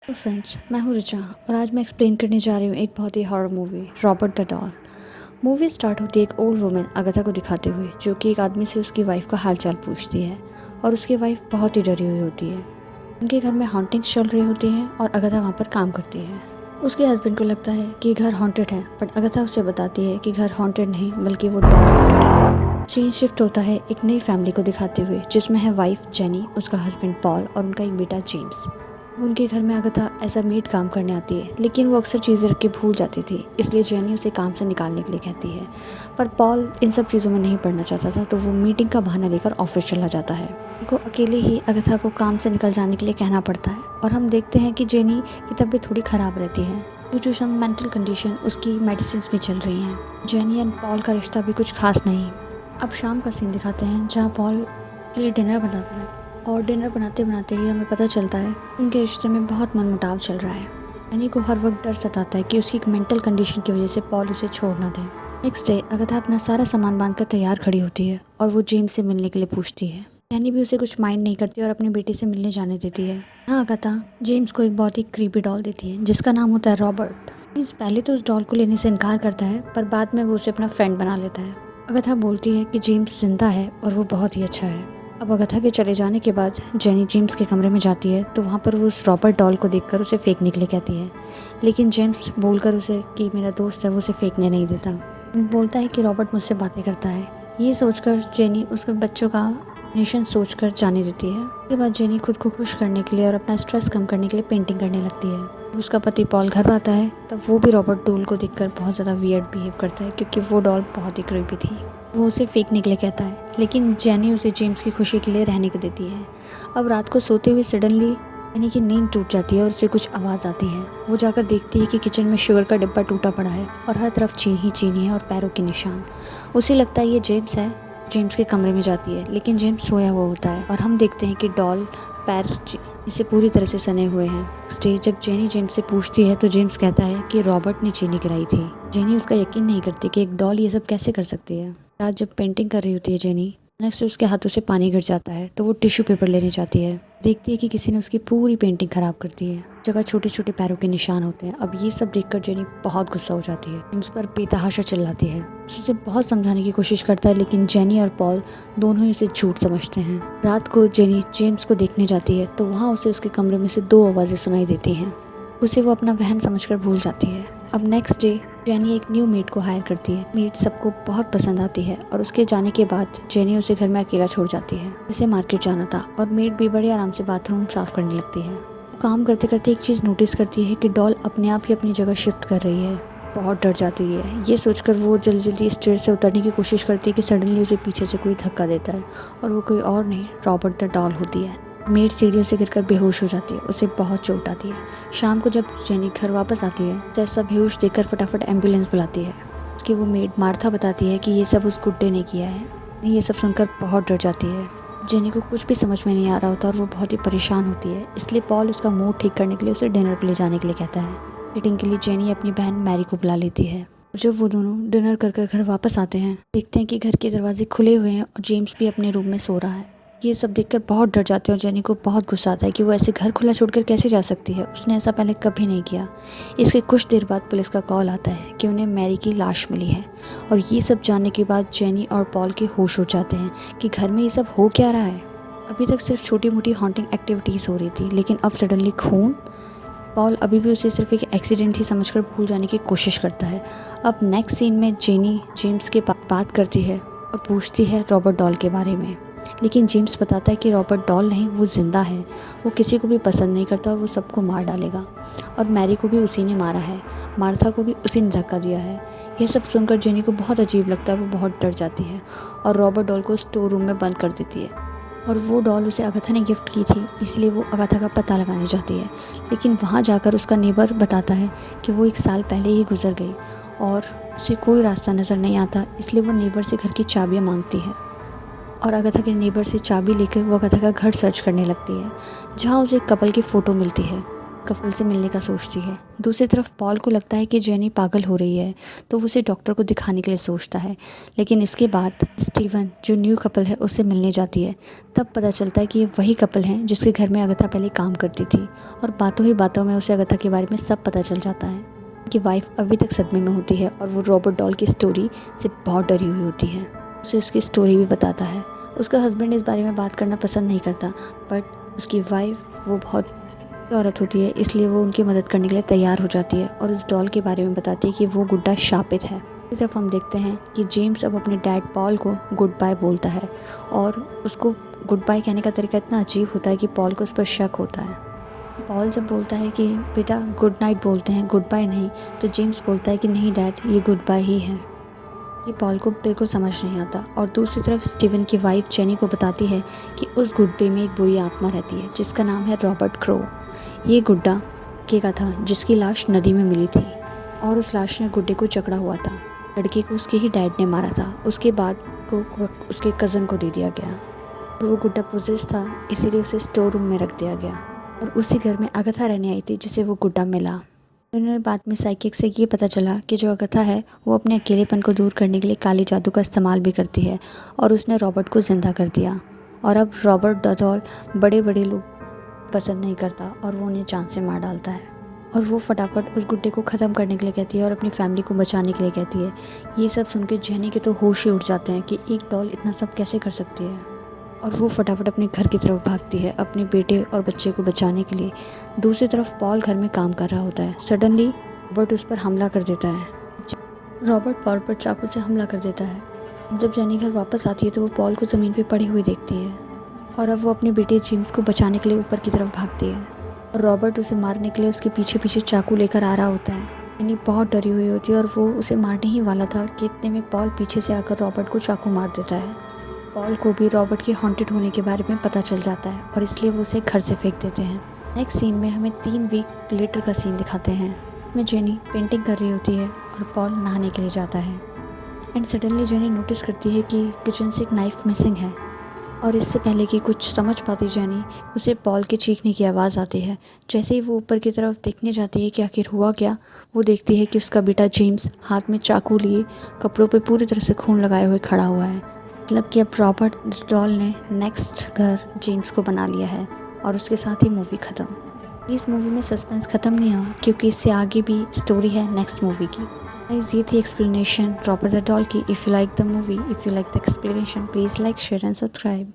तो फ्रेंड्स, मैं हूँ रिचा और आज मैं एक्सप्लेन करने जा रही हूँ एक बहुत ही horror movie, Robert the doll. Movie start होती है एक ओल्ड वुमेन अगाथा को दिखाते हुए, जो कि एक आदमी से उसकी वाइफ का हालचाल पूछती है और उसकी वाइफ बहुत ही डरी हुई होती है। उनके घर में हॉन्टिंग्स चल रही होती हैं और अगाथा वहाँ पर काम करती है। उसके हस्बैंड को लगता है कि घर हॉन्टेड है, बट अगाथा उसे बताती है कि घर हॉन्टेड नहीं बल्कि वो डॉल हॉन्टेड है। सीन शिफ्ट होता है एक नई फैमिली को दिखाते हुए, जिसमें है वाइफ जेनी, उसका हस्बैंड पॉल और उनका एक बेटा जेम्स। उनके घर में अगाथा एज अ मेड काम करने आती है, लेकिन वो अक्सर चीज़ें रख के भूल जाती थी, इसलिए जेनी उसे काम से निकालने के लिए कहती है। पर पॉल इन सब चीज़ों में नहीं पड़ना चाहता था, तो वो मीटिंग का बहाना लेकर ऑफिस चला जाता है। को अकेले ही अगाथा को काम से निकल जाने के लिए कहना पड़ता है और हम देखते हैं कि जेनी की तबीयत थोड़ी ख़राब रहती है due to some mental condition. उसकी मेडिसिन भी चल रही हैं। जेनी एंड पॉल का रिश्ता भी कुछ खास नहीं। अब शाम का सीन दिखाते हैं जहाँ पॉल के लिए डिनर बनाता है और डिनर बनाते बनाते ही हमें पता चलता है उनके रिश्ते में बहुत मनमुटाव चल रहा है। जेनी को हर वक्त डर सताता है कि उसकी एक मेंटल कंडीशन की वजह से पॉल उसे छोड़ ना दे। नेक्स्ट डे अगाथा अपना सारा सामान बांधकर तैयार खड़ी होती है और वो जेम्स से मिलने के लिए पूछती है। जेनी भी उसे कुछ माइंड नहीं करती और अपनी बेटी से मिलने जाने देती है। हाँ, अगाथा जेम्स को एक बहुत ही क्रीपी डॉल देती है जिसका नाम होता है रॉबर्ट। जेम्स पहले तो उस डॉल को लेने से इनकार करता है, पर बाद में वो उसे अपना फ्रेंड बना लेता है। अगाथा बोलती है कि जेम्स जिंदा है और वो बहुत ही अच्छा है। अब अगाथा के चले जाने के बाद जेनी जेम्स के कमरे में जाती है, तो वहाँ पर वो उस रॉबर्ट डॉल को देखकर उसे फेंकने के लिए कहती है, लेकिन जेम्स बोलकर उसे कि मेरा दोस्त है, वो उसे फेंकने नहीं देता। बोलता है कि रॉबर्ट मुझसे बातें करता है। ये सोचकर जेनी उसके बच्चों का नेशन सोचकर जाने देती है। उसके बाद जेनी खुद को खुश करने के लिए और अपना स्ट्रेस कम करने के लिए पेंटिंग करने लगती है। उसका पति पॉल घर आता है, तब वो भी रॉबर्ट डॉल को देखकर बहुत ज़्यादा वियर्ड बिहेव करता है, क्योंकि वो डॉल बहुत ही क्रीपी थी। वो उसे फेंकने के लिए कहता है, लेकिन जेनी उसे जेम्स की खुशी के लिए रहने को देती है। अब रात को सोते हुए सडनली जेनी की नींद टूट जाती है और उसे कुछ आवाज़ आती है। वो जाकर देखती है कि किचन में शुगर का डिब्बा टूटा पड़ा है और हर तरफ चीनी ही चीनी है और पैरों के निशान। उसे लगता है ये जेम्स है। जेम्स के कमरे में जाती है, लेकिन जेम्स सोया हुआ होता है और हम देखते हैं कि डॉल पैर इसे पूरी तरह से सने हुए हैं। स्टेज जब जेनी जेम्स से पूछती है तो जेम्स कहता है कि रॉबर्ट ने चीनी गिराई थी। जेनी उसका यकीन नहीं करती कि एक डॉल ये सब कैसे कर सकती है। रात जब पेंटिंग कर रही होती है जेनी, अचानक से उसके हाथों से पानी गिर जाता है, तो वो टिश्यू पेपर लेने जाती है। देखती है कि किसी ने उसकी पूरी पेंटिंग खराब कर दी है। जगह छोटे छोटे पैरों के निशान होते हैं। अब ये सब देखकर जेनी बहुत गुस्सा हो जाती है, जेम्स पर बेतहाशा चिल्लाती है। उसे बहुत समझाने की कोशिश करता है, लेकिन जेनी और पॉल दोनों ही उसे झूठ समझते हैं। रात को जेनी जेम्स को देखने जाती है, तो वहाँ उसे उसके कमरे में से दो आवाज़ें सुनाई देती हैं। उसे वो अपना वहन समझकर भूल जाती है। अब नेक्स्ट डे जेनी एक न्यू मेड को हायर करती है। मेड सबको बहुत पसंद आती है और उसके जाने के बाद जेनी उसे घर में अकेला छोड़ जाती है। उसे मार्केट जाना था और मेड भी बड़े आराम से बाथरूम साफ करने लगती है। काम करते करते एक चीज़ नोटिस करती है कि डॉल अपने आप ही अपनी जगह शिफ्ट कर रही है। बहुत डर जाती है। ये सोचकर वो जल्दी जल्दी स्टेयर से उतरने की कोशिश करती है कि सडनली उसे पीछे से कोई धक्का देता है और वो कोई और नहीं, रॉबर्ट द डॉल होती है। मेड सीढ़ियों से गिरकर बेहोश हो जाती है। उसे बहुत चोट आती है। शाम को जब जेनी घर वापस आती है तो ऐसा बेहोश देखकर फटाफट एम्बुलेंस बुलाती है। उसकी वो मेड मार्था बताती है कि ये सब उस गुड्डे ने किया है। ये सब सुनकर बहुत डर जाती है। जेनी को कुछ भी समझ में नहीं आ रहा होता और वो बहुत ही परेशान होती है, इसलिए पॉल उसका मूड ठीक करने के लिए उसे डिनर पर ले जाने के लिए कहता है। मीटिंग के लिए जेनी अपनी बहन मैरी को बुला लेती है। जब वो दोनों डिनर कर घर वापस आते हैं, देखते हैं कि घर के दरवाजे खुले हुए हैं और जेम्स भी अपने रूम में सो रहा है। ये सब देखकर बहुत डर जाते हैं और जेनी को बहुत गुस्सा आता है कि वो ऐसे घर खुला छोड़कर कैसे जा सकती है। उसने ऐसा पहले कभी नहीं किया। इसके कुछ देर बाद पुलिस का कॉल आता है कि उन्हें मैरी की लाश मिली है और ये सब जानने के बाद जेनी और पॉल के होश उड़ जाते हैं कि घर में ये सब हो क्या रहा है। अभी तक सिर्फ छोटी मोटी हॉन्टिंग एक्टिविटीज़ हो रही थी, लेकिन अब सडनली खून। पॉल अभी भी उसे सिर्फ एक एक्सीडेंट ही समझकर भूल जाने की कोशिश करता है। अब नेक्स्ट सीन में जेनी जेम्स के बात करती है और पूछती है रॉबर्ट डॉल के बारे में, लेकिन जेम्स बताता है कि रॉबर्ट डॉल नहीं, वो जिंदा है। वो किसी को भी पसंद नहीं करता और वो सबको मार डालेगा और मैरी को भी उसी ने मारा है। मार्था को भी उसी ने धक्का दिया है। ये सब सुनकर जेनी को बहुत अजीब लगता है। वो बहुत डर जाती है और रॉबर्ट डॉल को स्टोर रूम में बंद कर देती है। और वो डॉल उसे अगाथा ने गिफ्ट की थी, इसलिए वो अगाथा का पता लगाने जाती है। लेकिन वहाँ जाकर उसका नेबर बताता है कि वो 1 साल पहले ही गुजर गई और उसे कोई रास्ता नज़र नहीं आता, इसलिए वो नेबर से घर की चाबियाँ मांगती है और अगाथा के नेबर से चाबी लेकर वो अगाथा का घर सर्च करने लगती है, जहाँ उसे एक कपल की फ़ोटो मिलती है। कपल से मिलने का सोचती है। दूसरी तरफ पॉल को लगता है कि जेनी पागल हो रही है, तो वो उसे डॉक्टर को दिखाने के लिए सोचता है। लेकिन इसके बाद स्टीवन जो न्यू कपल है उससे मिलने जाती है। तब पता चलता है कि ये वही कपल हैं जिसके घर में अगथा पहले काम करती थी, और बातों ही बातों में उसे अगथा के बारे में सब पता चल जाता है कि वाइफ अभी तक सदमे में होती है और वो रॉबर्ट डॉल की स्टोरी से बहुत डरी हुई होती है। उसे उसकी स्टोरी भी बताता है। उसका हस्बैंड इस बारे में बात करना पसंद नहीं करता, बट उसकी वाइफ वो बहुत औरत होती है, इसलिए वो उनकी मदद करने के लिए तैयार हो जाती है और उस डॉल के बारे में बताती है कि वो गुड्डा शापित है। इसी तरफ हम देखते हैं कि जेम्स अब अपने डैड पॉल को गुड बाय बोलता है, और उसको गुड बाय कहने का तरीका इतना अजीब होता है कि पॉल को उस पर शक होता है। पॉल जब बोलता है कि बेटा गुड नाइट बोलते हैं, गुड बाय नहीं, तो जेम्स बोलता है कि नहीं डैड, ये गुड बाय ही है। ये पॉल को बिल्कुल समझ नहीं आता। और दूसरी तरफ स्टीवन की वाइफ जेनी को बताती है कि उस गुड्डे में एक बुरी आत्मा रहती है जिसका नाम है रॉबर्ट क्रो। ये गुड्डा लड़के का था जिसकी लाश नदी में मिली थी, और उस लाश ने गुड्डे को जकड़ा हुआ था। लड़के को उसके ही डैड ने मारा था। उसके बाद को उसके कज़न को दे दिया गया, और वो गुड्डा पोजेस था, इसीलिए उसे स्टोर रूम में रख दिया गया। और उसी घर में अगथा रहने आई थी जिसे वो गुड्डा मिला। उन्होंने बाद में साइकिक से ये पता चला कि जो अगथा है वो अपने अकेलेपन को दूर करने के लिए काली जादू का इस्तेमाल भी करती है, और उसने रॉबर्ट को ज़िंदा कर दिया। और अब रॉबर्ट द डॉल बड़े लोग पसंद नहीं करता और वो उन्हें जान से मार डालता है। और वो फटाफट उस गुड्डे को ख़त्म करने के लिए कहती है और अपनी फैमिली को बचाने के लिए कहती है। ये सब सुन के जेनी के तो होश ही उड़ जाते हैं कि एक डॉल इतना सब कैसे कर सकती है, और वो फटाफट अपने घर की तरफ भागती है अपने बेटे और बच्चे को बचाने के लिए। दूसरी तरफ पॉल घर में काम कर रहा होता है। सडनली रॉबर्ट उस पर हमला कर देता है। रॉबर्ट पॉल पर चाकू से हमला कर देता है। जब जेनी घर वापस आती है तो वो पॉल को ज़मीन पे पड़ी हुई देखती है, और अब वो अपने बेटे जेम्स को बचाने के लिए ऊपर की तरफ भागती है, और रॉबर्ट उसे मारने के लिए उसके पीछे पीछे चाकू लेकर आ रहा होता है। जेनी बहुत डरी हुई होती है और वो उसे मारने ही वाला था कि इतने में पॉल पीछे से आकर रॉबर्ट को चाकू मार देता है। पॉल को भी रॉबर्ट के हॉन्टेड होने के बारे में पता चल जाता है, और इसलिए वो उसे घर से फेंक देते हैं। नेक्स्ट सीन में हमें 3 वीक लेटर का सीन दिखाते हैं। इसमें जेनी पेंटिंग कर रही होती है और पॉल नहाने के लिए जाता है। एंड सडनली जेनी नोटिस करती है कि किचन से एक नाइफ मिसिंग है, और इससे पहले कि कुछ समझ पाती जेनी, उसे पॉल के चीखने की आवाज़ आती है। जैसे ही वो ऊपर की तरफ देखने जाती है कि आखिर हुआ क्या, वो देखती है कि उसका बेटा जेम्स हाथ में चाकू लिए कपड़ों पे पूरी तरह से खून लगाए हुए खड़ा हुआ है। मतलब कि अब रॉबर्ट डॉल ने नेक्स्ट घर जेम्स को बना लिया है, और उसके साथ ही मूवी ख़त्म। इस मूवी में सस्पेंस ख़त्म नहीं हुआ, क्योंकि इससे आगे भी स्टोरी है नेक्स्ट मूवी की। गाइस, ये थी एक्सप्लेनेशन रॉबर्ट द डॉल की। If you like the movie, if you like the explanation, please like, share and subscribe.